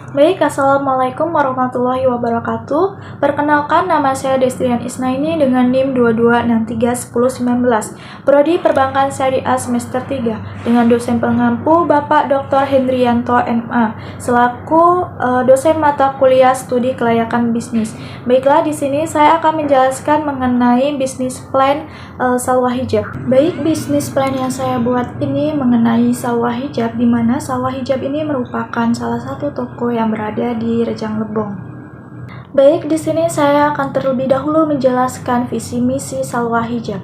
Baik, Assalamualaikum warahmatullahi wabarakatuh. Perkenalkan, nama saya Destrian Isnaini dengan NIM 22631019, Prodi Perbankan Syariah semester 3, dengan dosen pengampu Bapak Dr. Hendrianto MA, selaku dosen mata kuliah studi kelayakan bisnis. Baiklah, di sini saya akan menjelaskan mengenai bisnis plan Salwa Hijab. Baik, bisnis plan yang saya buat ini mengenai Salwa Hijab, di mana Salwa Hijab ini merupakan salah satu toko yang berada di Rejang Lebong. Baik, di sini saya akan terlebih dahulu menjelaskan visi misi Salwa Hijab.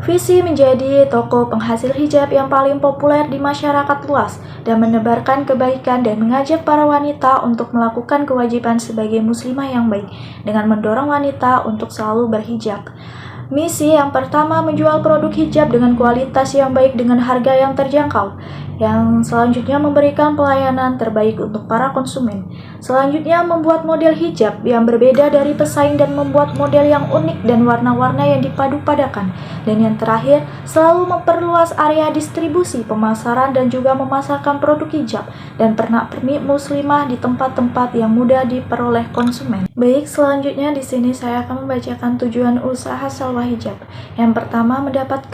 Visi menjadi toko penghasil hijab yang paling populer di masyarakat luas dan menebarkan kebaikan dan mengajak para wanita untuk melakukan kewajiban sebagai muslimah yang baik dengan mendorong wanita untuk selalu berhijab. Misi yang pertama, menjual produk hijab dengan kualitas yang baik dengan harga yang terjangkau. Yang selanjutnya, memberikan pelayanan terbaik untuk para konsumen. Selanjutnya, membuat model hijab yang berbeda dari pesaing dan membuat model yang unik dan warna-warna yang dipadu-padakan. Dan yang terakhir, selalu memperluas area distribusi, pemasaran, dan juga memasarkan produk hijab dan pernak-pernik muslimah di tempat-tempat yang mudah diperoleh konsumen. Baik, selanjutnya di sini saya akan membacakan tujuan usaha Salwa Hijab. Yang pertama, mendapat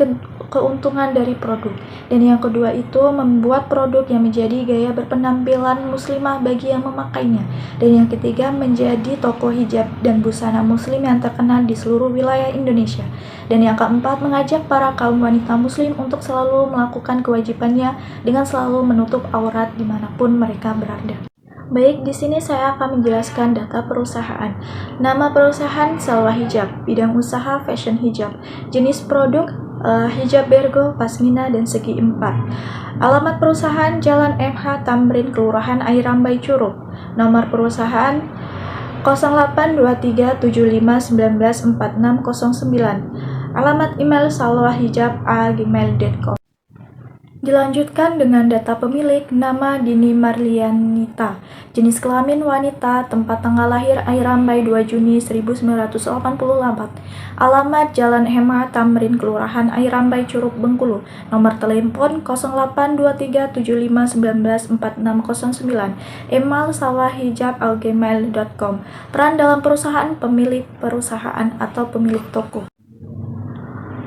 keuntungan dari produk, dan yang kedua itu membuat produk yang menjadi gaya berpenampilan muslimah bagi yang memakainya, dan yang ketiga menjadi toko hijab dan busana muslim yang terkenal di seluruh wilayah Indonesia, dan yang keempat mengajak para kaum wanita muslim untuk selalu melakukan kewajibannya dengan selalu menutup aurat dimanapun mereka berada. Baik, di sini saya akan menjelaskan data perusahaan. Nama perusahaan Salwa Hijab, bidang usaha fashion hijab, jenis produk hijab bergo, pasmina, dan segi empat. Alamat perusahaan Jalan MH Tamrin, Kelurahan Air Rambai, Curug. Nomor perusahaan 082375194609. Alamat email salwahijab@gmail.com. Dilanjutkan dengan data pemilik, nama Dini Marlianita, jenis kelamin wanita, tempat tanggal lahir Air Rambai 2 Juni 1984, alamat Jalan Hema Tamrin, Kelurahan Air Rambai, Curug, Bengkulu, nomor telepon 082375194609, email salwahijab@gmail.com. Peran dalam perusahaan, pemilik perusahaan atau pemilik toko.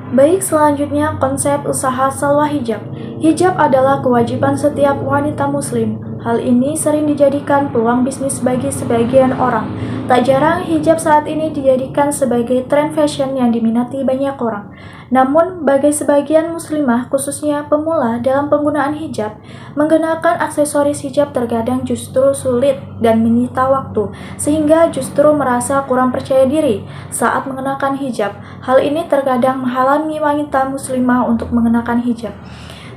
Baik, selanjutnya konsep usaha Salwa Hijab. Hijab adalah kewajiban setiap wanita muslim. Hal ini sering dijadikan peluang bisnis bagi sebagian orang. Tak jarang hijab saat ini dijadikan sebagai tren fashion yang diminati banyak orang. Namun, bagi sebagian muslimah, khususnya pemula dalam penggunaan hijab, menggunakan aksesoris hijab terkadang justru sulit dan menyita waktu, sehingga justru merasa kurang percaya diri saat mengenakan hijab. Hal ini terkadang menghalangi wanita muslimah untuk mengenakan hijab.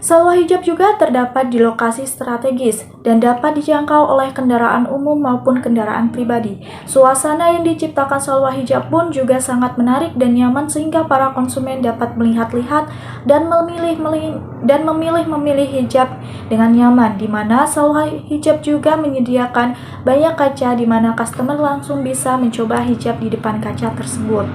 Salwa Hijab juga terdapat di lokasi strategis dan dapat dijangkau oleh kendaraan umum maupun kendaraan pribadi. Suasana yang diciptakan Salwa Hijab pun juga sangat menarik dan nyaman sehingga para konsumen dapat melihat-lihat dan memilih hijab dengan nyaman, di mana Salwa Hijab juga menyediakan banyak kaca di mana customer langsung bisa mencoba hijab di depan kaca tersebut.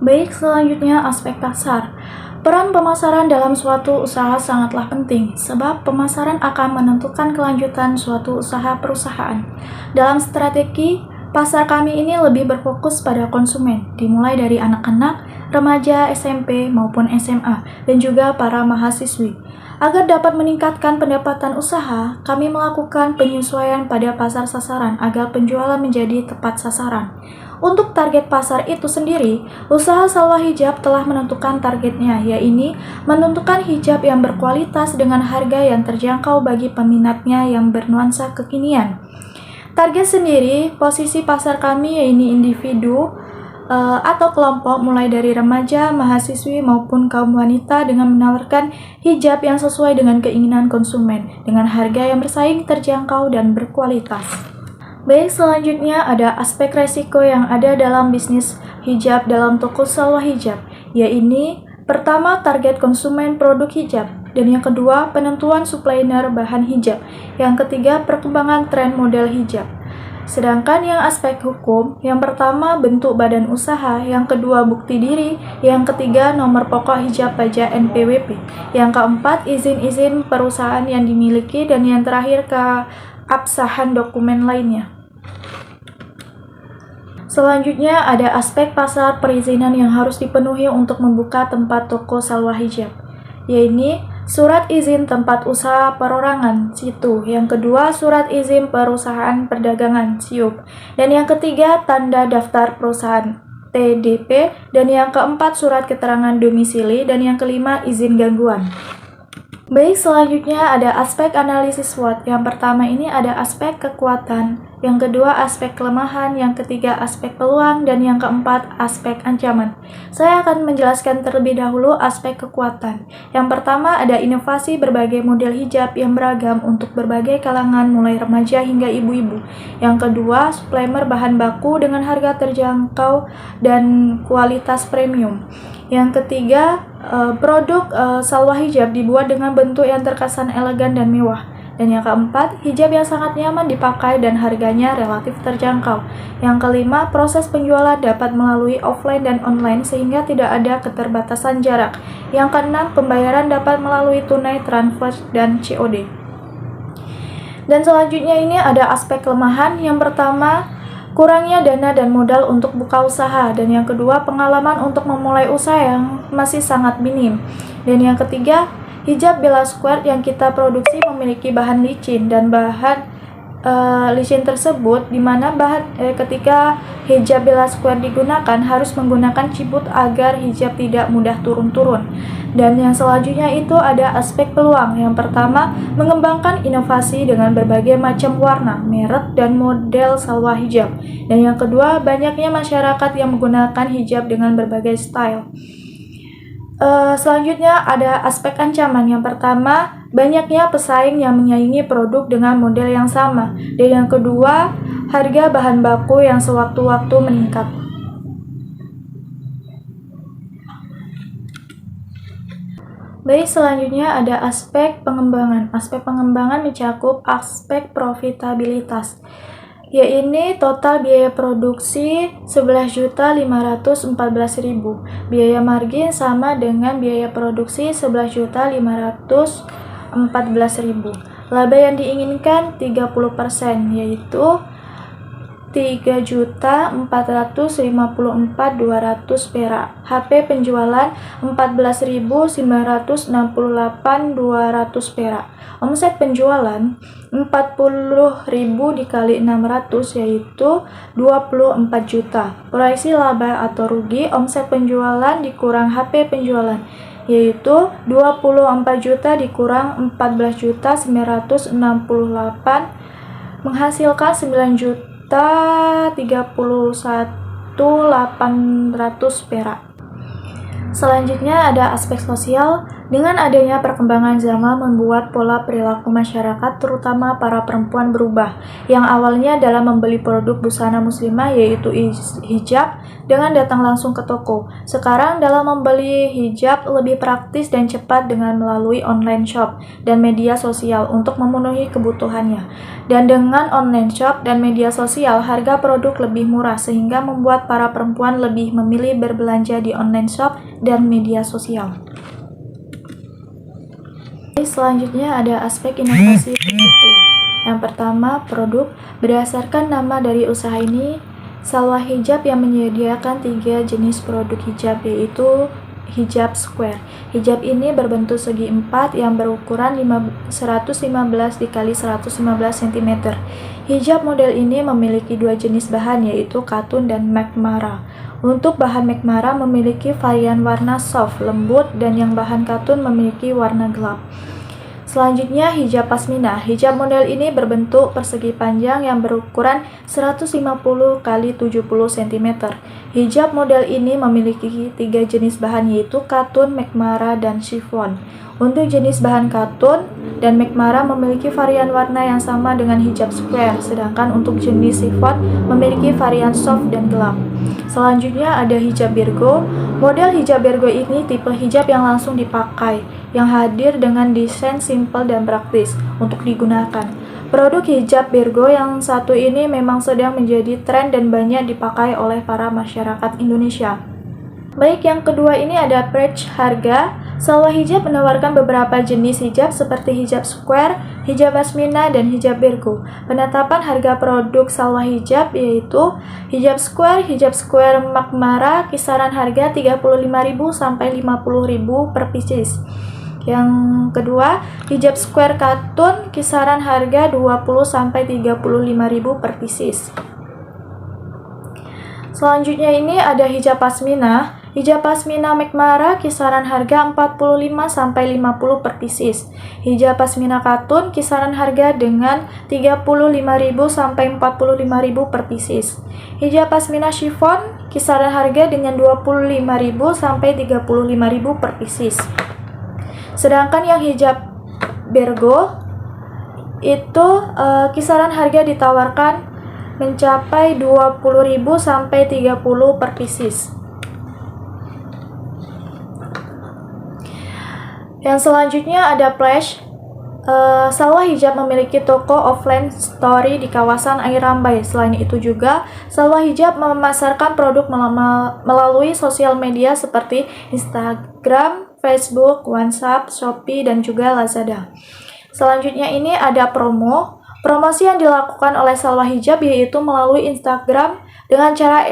Baik, selanjutnya aspek pasar. Peran pemasaran dalam suatu usaha sangatlah penting, sebab pemasaran akan menentukan kelanjutan suatu usaha perusahaan. Dalam strategi, pasar kami ini lebih berfokus pada konsumen, dimulai dari anak-anak, remaja, SMP maupun SMA, dan juga para mahasiswi. Agar dapat meningkatkan pendapatan usaha, kami melakukan penyesuaian pada pasar sasaran agar penjualan menjadi tepat sasaran. Untuk target pasar itu sendiri, usaha Salwa Hijab telah menentukan targetnya, yaitu menentukan hijab yang berkualitas dengan harga yang terjangkau bagi peminatnya yang bernuansa kekinian. Target sendiri, posisi pasar kami yaitu individu atau kelompok mulai dari remaja, mahasiswi maupun kaum wanita dengan menawarkan hijab yang sesuai dengan keinginan konsumen dengan harga yang bersaing, terjangkau, dan berkualitas. Baik, selanjutnya ada aspek resiko yang ada dalam bisnis hijab dalam toko Salwa Hijab, yaitu pertama, target konsumen produk hijab, dan yang kedua, penentuan supplier bahan hijab, yang ketiga, perkembangan tren model hijab. Sedangkan yang aspek hukum, yang pertama bentuk badan usaha, yang kedua bukti diri, yang ketiga nomor pokok hijab pajak NPWP, yang keempat izin-izin perusahaan yang dimiliki, dan yang terakhir absahan dokumen lainnya. Selanjutnya ada aspek pasar perizinan yang harus dipenuhi untuk membuka tempat toko salwa hijab, yaitu surat izin tempat usaha perorangan (SITU), yang kedua surat izin perusahaan perdagangan (SIUP), dan yang ketiga tanda daftar perusahaan (TDP), dan yang keempat surat keterangan domisili, dan yang kelima izin gangguan. Baik, selanjutnya ada aspek analisis SWOT. Yang pertama ini ada aspek kekuatan, yang kedua aspek kelemahan, yang ketiga aspek peluang, dan yang keempat aspek ancaman. Saya akan menjelaskan terlebih dahulu aspek kekuatan. Yang pertama ada inovasi berbagai model hijab yang beragam untuk berbagai kalangan mulai remaja hingga ibu-ibu. Yang kedua, suplemen bahan baku dengan harga terjangkau dan kualitas premium. Yang ketiga, produk salwa hijab dibuat dengan bentuk yang terkesan elegan dan mewah. Dan yang keempat, hijab yang sangat nyaman dipakai dan harganya relatif terjangkau. Yang kelima, proses penjualan dapat melalui offline dan online sehingga tidak ada keterbatasan jarak. Yang keenam, pembayaran dapat melalui tunai, transfer, dan COD. Dan selanjutnya ini ada aspek kelemahan. Yang pertama, kurangnya dana dan modal untuk buka usaha, dan yang kedua pengalaman untuk memulai usaha yang masih sangat minim, dan yang ketiga hijab Bella Square yang kita produksi memiliki bahan licin, dan bahan licin tersebut dimana ketika hijab Bella Square digunakan harus menggunakan ciput agar hijab tidak mudah turun-turun. Dan yang selanjutnya itu ada aspek peluang. Yang pertama, mengembangkan inovasi dengan berbagai macam warna, merek, dan model salwa hijab. Dan yang kedua, banyaknya masyarakat yang menggunakan hijab dengan berbagai style. Selanjutnya ada aspek ancaman. Yang pertama, banyaknya pesaing yang menyaingi produk dengan model yang sama. Dan yang kedua, harga bahan baku yang sewaktu-waktu meningkat. Baik, selanjutnya ada aspek pengembangan. Aspek pengembangan mencakup aspek profitabilitas, yaitu total biaya produksi 11.514.000. Biaya margin sama dengan biaya produksi 11.514.000. Laba yang diinginkan 30%, yaitu 3.454.200 perak. HP penjualan 14.968.200 perak. Omset penjualan 40.000 dikali 600, yaitu 24 juta. Proyeksi laba atau rugi omset penjualan dikurang HP penjualan, yaitu 24 juta dikurang 14.968 menghasilkan 9.031.800 perak. Selanjutnya ada aspek sosial. Dengan adanya perkembangan zaman membuat pola perilaku masyarakat terutama para perempuan berubah. Yang awalnya dalam membeli produk busana muslimah yaitu hijab dengan datang langsung ke toko. Sekarang dalam membeli hijab lebih praktis dan cepat dengan melalui online shop dan media sosial untuk memenuhi kebutuhannya. Dan dengan online shop dan media sosial harga produk lebih murah sehingga membuat para perempuan lebih memilih berbelanja di online shop dan media sosial. Selanjutnya ada aspek inovasi produk. Yang pertama, produk. Berdasarkan nama dari usaha ini, salwa hijab yang menyediakan 3 jenis produk hijab, yaitu hijab square. Hijab ini berbentuk segi 4 yang berukuran 115 dikali 115 cm. Hijab model ini memiliki 2 jenis bahan, yaitu katun dan mekmara. Untuk bahan mekmara memiliki varian warna soft, lembut, dan yang bahan katun memiliki warna gelap. Selanjutnya hijab pasmina. Hijab model ini berbentuk persegi panjang yang berukuran 150 kali 70 cm. Hijab model ini memiliki 3 jenis bahan, yaitu katun, mekmara, dan chiffon. Untuk jenis bahan katun dan mekmara memiliki varian warna yang sama dengan hijab square, sedangkan untuk jenis chiffon memiliki varian soft dan gelap. Selanjutnya ada hijab Virgo. Model hijab Virgo ini tipe hijab yang langsung dipakai, yang hadir dengan desain simpel dan praktis untuk digunakan. Produk hijab Virgo yang satu ini memang sedang menjadi tren dan banyak dipakai oleh para masyarakat Indonesia. Baik, yang kedua ini ada price harga. Salwa Hijab menawarkan beberapa jenis hijab seperti hijab square, hijab pasmina, dan hijab bergo. Penetapan harga produk Salwa Hijab yaitu hijab square makmara kisaran harga 35.000 sampai 50.000 per pieces. Yang kedua, hijab square katun kisaran harga 20 sampai 35.000 per pieces. Selanjutnya ini ada hijab pasmina. Hijab pasmina mekmara kisaran harga 45 sampai 50 per pieces. Hijab pasmina katun kisaran harga dengan 35.000 sampai 45.000 per pieces. Hijab pasmina chiffon kisaran harga dengan 25.000 sampai 35.000 per pieces. Sedangkan yang hijab bergo itu kisaran harga ditawarkan mencapai 20.000 sampai 30 per pieces. Yang selanjutnya ada Flash. Salwa Hijab memiliki toko offline store di kawasan Air Rambai. Selain itu juga, Salwa Hijab memasarkan produk melalui sosial media seperti Instagram, Facebook, WhatsApp, Shopee, dan juga Lazada. Selanjutnya ini ada promo. Promosi yang dilakukan oleh Salwa Hijab yaitu melalui Instagram dengan cara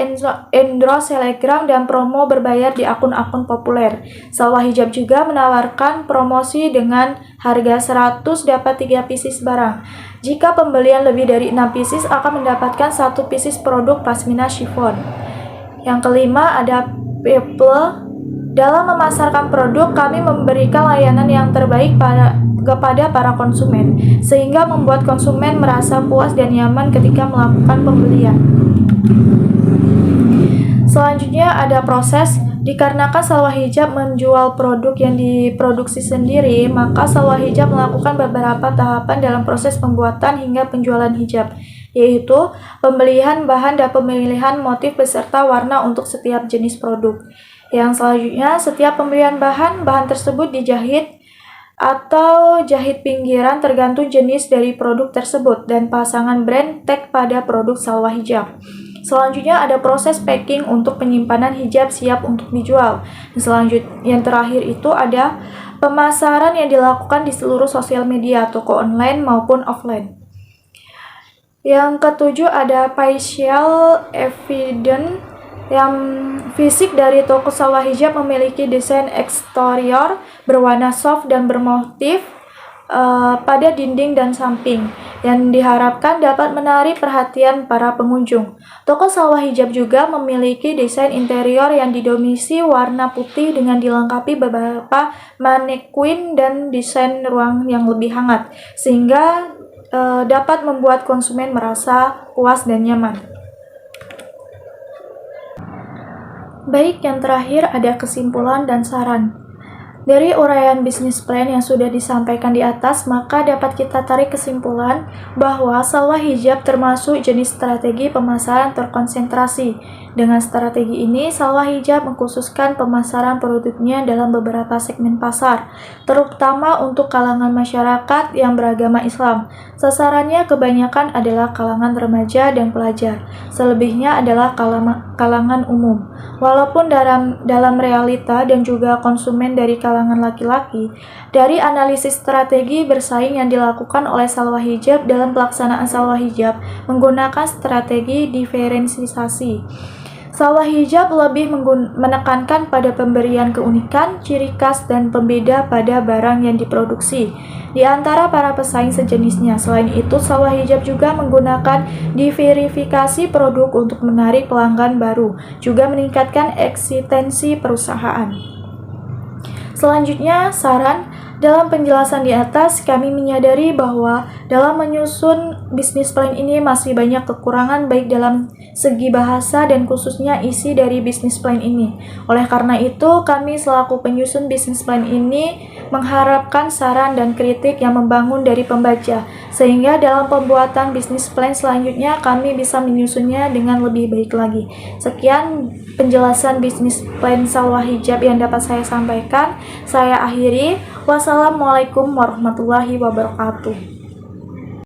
endorse Telegram dan promo berbayar di akun-akun populer. Salwa Hijab juga menawarkan promosi dengan harga 100 dapat 3 pieces barang. Jika pembelian lebih dari 6 pieces akan mendapatkan 1 pieces produk pasmina chiffon. Yang kelima ada People. Dalam memasarkan produk, kami memberikan layanan yang terbaik kepada para konsumen, sehingga membuat konsumen merasa puas dan nyaman ketika melakukan pembelian. Selanjutnya ada proses. Dikarenakan Salwa Hijab menjual produk yang diproduksi sendiri, maka Salwa Hijab melakukan beberapa tahapan dalam proses pembuatan hingga penjualan hijab, yaitu pembelian bahan dan pemilihan motif beserta warna untuk setiap jenis produk. Yang selanjutnya, setiap pembelian bahan tersebut dijahit atau jahit pinggiran tergantung jenis dari produk tersebut dan pasangan brand tag pada produk Salwa Hijab. Selanjutnya ada proses packing untuk penyimpanan hijab siap untuk dijual. Yang terakhir itu ada pemasaran yang dilakukan di seluruh sosial media, toko online maupun offline. Yang ketujuh ada facial evidence. Yang fisik dari toko Salwa Hijab memiliki desain eksterior berwarna soft dan bermotif pada dinding dan samping yang diharapkan dapat menarik perhatian para pengunjung. Toko Salwa Hijab juga memiliki desain interior yang didominasi warna putih dengan dilengkapi beberapa mannequin dan desain ruang yang lebih hangat, sehingga dapat membuat konsumen merasa puas dan nyaman. Baik, yang terakhir ada kesimpulan dan saran. Dari uraian bisnis plan yang sudah disampaikan di atas, maka dapat kita tarik kesimpulan bahwa Salwa Hijab termasuk jenis strategi pemasaran terkonsentrasi. Dengan strategi ini, Salwa Hijab mengkhususkan pemasaran produknya dalam beberapa segmen pasar, terutama untuk kalangan masyarakat yang beragama Islam. Sasarannya kebanyakan adalah kalangan remaja dan pelajar, selebihnya adalah kalangan umum. Walaupun dalam realita dan juga konsumen dari kalangan laki-laki, dari analisis strategi bersaing yang dilakukan oleh Salwa Hijab dalam pelaksanaan Salwa Hijab menggunakan strategi diferensiasi. Salwa Hijab lebih menekankan pada pemberian keunikan, ciri khas, dan pembeda pada barang yang diproduksi di antara para pesaing sejenisnya. Selain itu, Salwa Hijab juga menggunakan diverifikasi produk untuk menarik pelanggan baru, juga meningkatkan eksistensi perusahaan. Selanjutnya, saran. Dalam penjelasan di atas, kami menyadari bahwa dalam menyusun bisnis plan ini masih banyak kekurangan baik dalam segi bahasa dan khususnya isi dari bisnis plan ini. Oleh karena itu, kami selaku penyusun bisnis plan ini mengharapkan saran dan kritik yang membangun dari pembaca, sehingga dalam pembuatan bisnis plan selanjutnya kami bisa menyusunnya dengan lebih baik lagi. Sekian penjelasan bisnis plan Salwa Hijab yang dapat saya sampaikan. Saya akhiri. Wassalamualaikum warahmatullahi wabarakatuh.